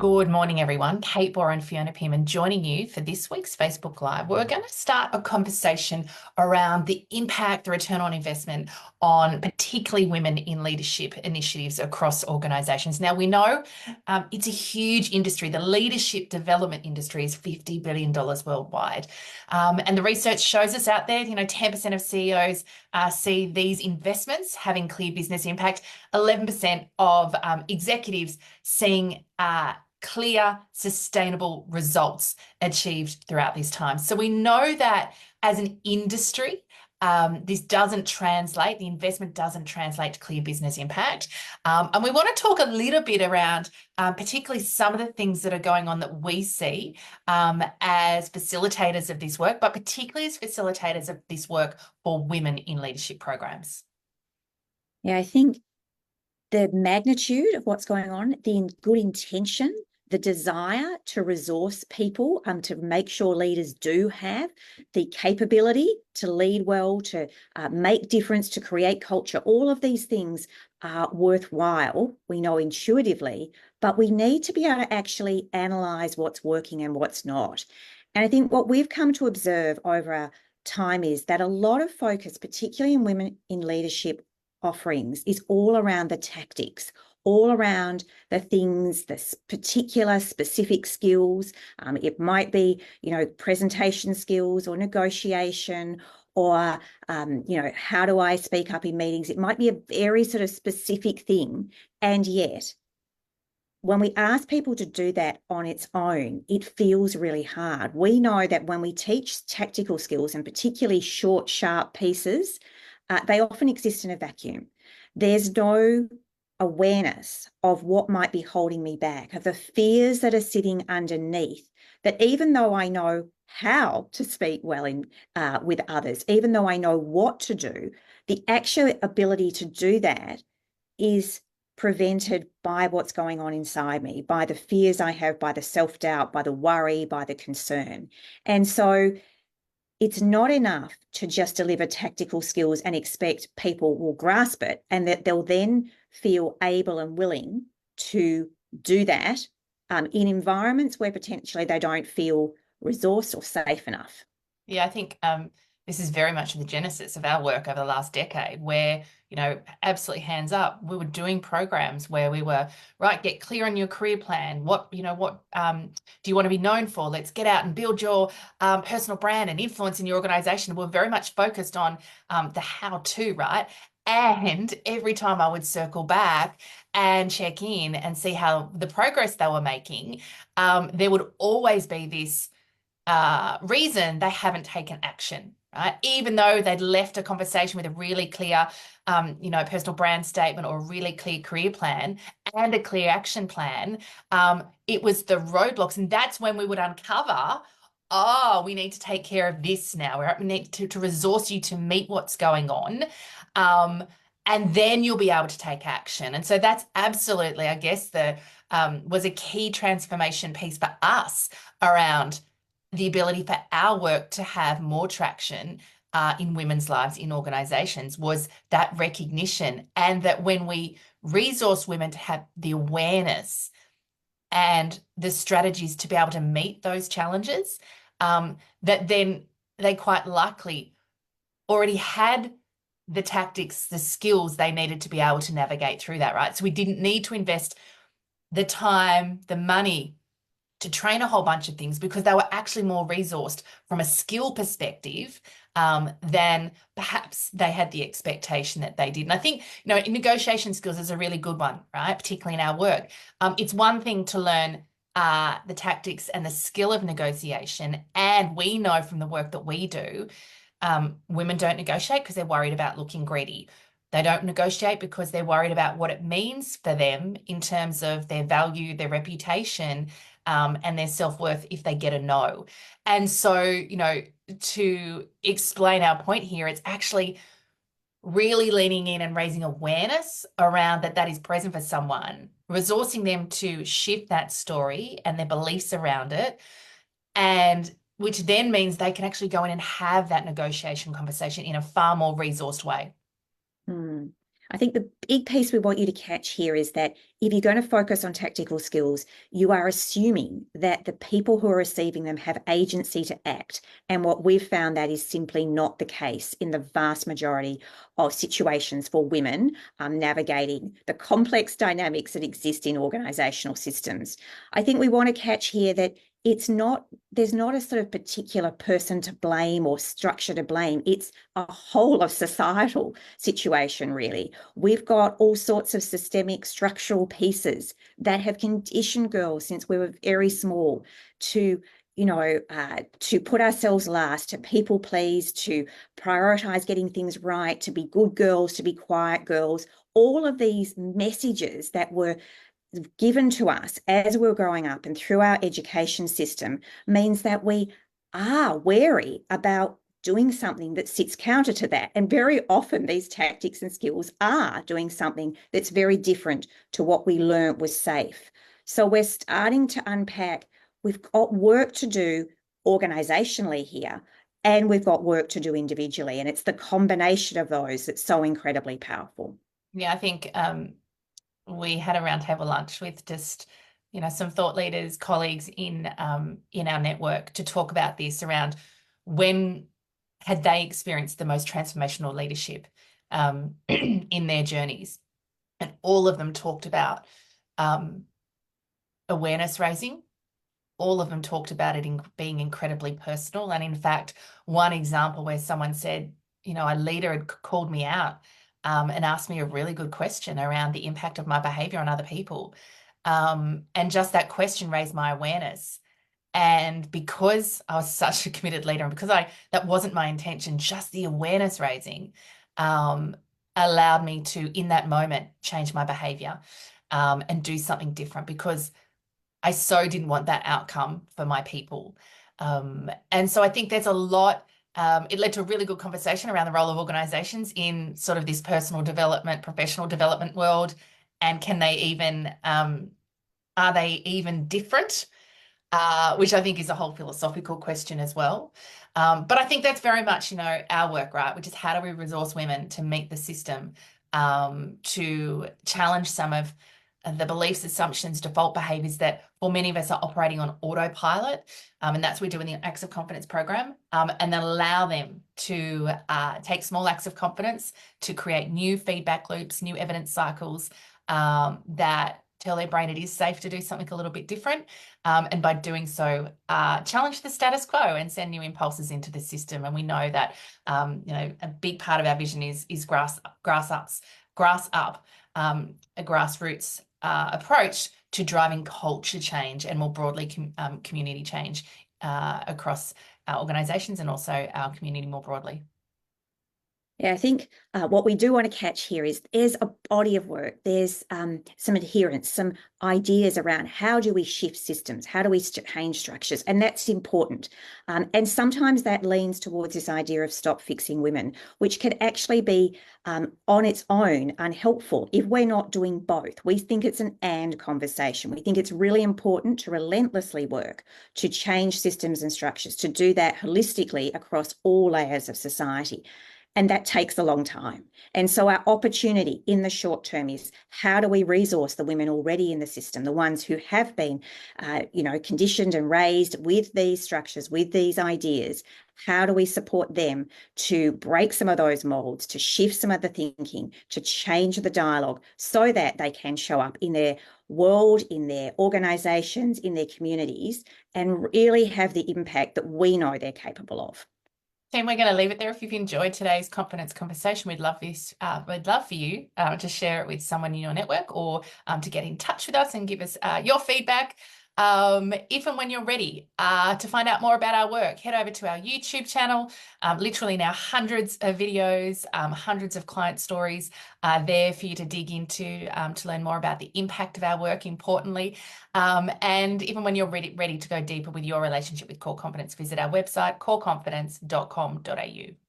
Good morning, everyone. Kate and Fiona Pearman joining you for this week's Facebook Live. We're going to start a conversation around the impact, the return on investment on particularly women in leadership initiatives across organisations. Now, we know it's a huge industry. The leadership development industry is $50 billion worldwide. And the research shows us out there, 10% of CEOs see these investments having clear business impact, 11% of executives seeing clear, sustainable results achieved throughout this time. So we know that as an industry, this doesn't translate, the investment doesn't translate to clear business impact. And we want to talk a little bit around particularly some of the things that are going on that we see as facilitators of this work, but particularly as facilitators of this work for women in leadership programs. Yeah, I think the magnitude of what's going on, the good intention, the desire to resource people, to make sure leaders do have the capability to lead well, to make difference, to create culture, all of these things are worthwhile, we know intuitively, but we need to be able to actually analyse what's working and what's not. And I think what we've come to observe over time is that a lot of focus, particularly in women in leadership offerings, is all around the tactics, all around the things, the particular specific skills. It might be, presentation skills or negotiation or, how do I speak up in meetings? It might be a very sort of specific thing. And yet, when we ask people to do that on its own, it feels really hard. We know that when we teach tactical skills, and particularly short, sharp pieces, they often exist in a vacuum. There's no awareness of what might be holding me back, of the fears that are sitting underneath, that even though I know how to speak well with others, even though I know what to do, the actual ability to do that is prevented by what's going on inside me, by the fears I have, by the self-doubt, by the worry, by the concern. And so it's not enough to just deliver tactical skills and expect people will grasp it and that they'll then feel able and willing to do that in environments where potentially they don't feel resourced or safe enough. Yeah, I think this is very much the genesis of our work over the last decade where, absolutely hands up, we were doing programs where we were, right, get clear on your career plan. What do you want to be known for? Let's get out and build your personal brand and influence in your organization. We're very much focused on the how-to, right? And every time I would circle back and check in and see how the progress they were making, there would always be this reason they haven't taken action, right? Even though they'd left a conversation with a really clear, personal brand statement or a really clear career plan and a clear action plan, it was the roadblocks. And that's when we would uncover, we need to take care of this now. We need to resource you to meet what's going on. And then you'll be able to take action. And so that's absolutely, I guess, was a key transformation piece for us around the ability for our work to have more traction in women's lives in organizations, was that recognition, and that when we resource women to have the awareness and the strategies to be able to meet those challenges, that then they quite likely already had the tactics, the skills they needed to be able to navigate through that, right? So we didn't need to invest the time, the money to train a whole bunch of things because they were actually more resourced from a skill perspective than perhaps they had the expectation that they did. And I think, in negotiation skills is a really good one, right? Particularly in our work. It's one thing to learn the tactics and the skill of negotiation. And we know from the work that we do, women don't negotiate because they're worried about looking greedy. They don't negotiate because they're worried about what it means for them in terms of their value, their reputation, and their self-worth if they get a no. And so, to explain our point here, it's actually really leaning in and raising awareness around that is present for someone, resourcing them to shift that story and their beliefs around it, and which then means they can actually go in and have that negotiation conversation in a far more resourced way. I think the big piece we want you to catch here is that if you're going to focus on tactical skills, you are assuming that the people who are receiving them have agency to act. And what we've found that is simply not the case in the vast majority of situations for women navigating the complex dynamics that exist in organisational systems. I think we want to catch here that there's not a sort of particular person to blame or structure to blame. It's a whole of societal situation, really. We've got all sorts of systemic structural pieces that have conditioned girls since we were very small to to put ourselves last, to people please, to prioritize getting things right, to be good girls, to be quiet girls. All of these messages that were given to us as we're growing up and through our education system means that we are wary about doing something that sits counter to that. And very often these tactics and skills are doing something that's very different to what we learned was safe. So we're starting to unpack, we've got work to do organizationally here, and we've got work to do individually. And it's the combination of those that's so incredibly powerful. Yeah, I think we had a roundtable lunch with just, some thought leaders, colleagues in our network to talk about this around when had they experienced the most transformational leadership in their journeys. And all of them talked about awareness raising. All of them talked about it being incredibly personal. And in fact, one example where someone said, a leader had called me out and asked me a really good question around the impact of my behaviour on other people. And just that question raised my awareness. And because I was such a committed leader, and because that wasn't my intention, just the awareness raising allowed me to, in that moment, change my behaviour and do something different, because I so didn't want that outcome for my people. And so I think there's a lot. It led to a really good conversation around the role of organisations in sort of this personal development, professional development world, and can they even, are they even different? Which I think is a whole philosophical question as well. But I think that's very much, our work, right? Which is how do we resource women to meet the system, to challenge some of the beliefs, assumptions, default behaviours that for many of us are operating on autopilot. And that's what we do in the Acts of Confidence program, and then allow them to take small acts of confidence to create new feedback loops, new evidence cycles that tell their brain it is safe to do something a little bit different. And by doing so, challenge the status quo and send new impulses into the system. And we know that, a big part of our vision is grass up, a grassroots approach to driving culture change and more broadly community change across our organisations and also our community more broadly. Yeah, I think what we do want to catch here is there's a body of work, there's some adherence, some ideas around how do we shift systems, how do we change structures, and that's important. And sometimes that leans towards this idea of stop fixing women, which can actually be on its own unhelpful if we're not doing both. We think it's an and conversation. We think it's really important to relentlessly work to change systems and structures, to do that holistically across all layers of society. And that takes a long time. And so our opportunity in the short term is how do we resource the women already in the system, the ones who have been, conditioned and raised with these structures, with these ideas. How do we support them to break some of those molds, to shift some of the thinking, to change the dialogue so that they can show up in their world, in their organisations, in their communities, and really have the impact that we know they're capable of. Team, we're going to leave it there. If you've enjoyed today's confidence conversation, we'd love for you to share it with someone in your network, or to get in touch with us and give us your feedback. If and when you're ready to find out more about our work, head over to our YouTube channel. Literally now hundreds of videos, hundreds of client stories there for you to dig into, to learn more about the impact of our work, importantly. And even when you're ready to go deeper with your relationship with core confidence, visit our website, coreconfidence.com.au.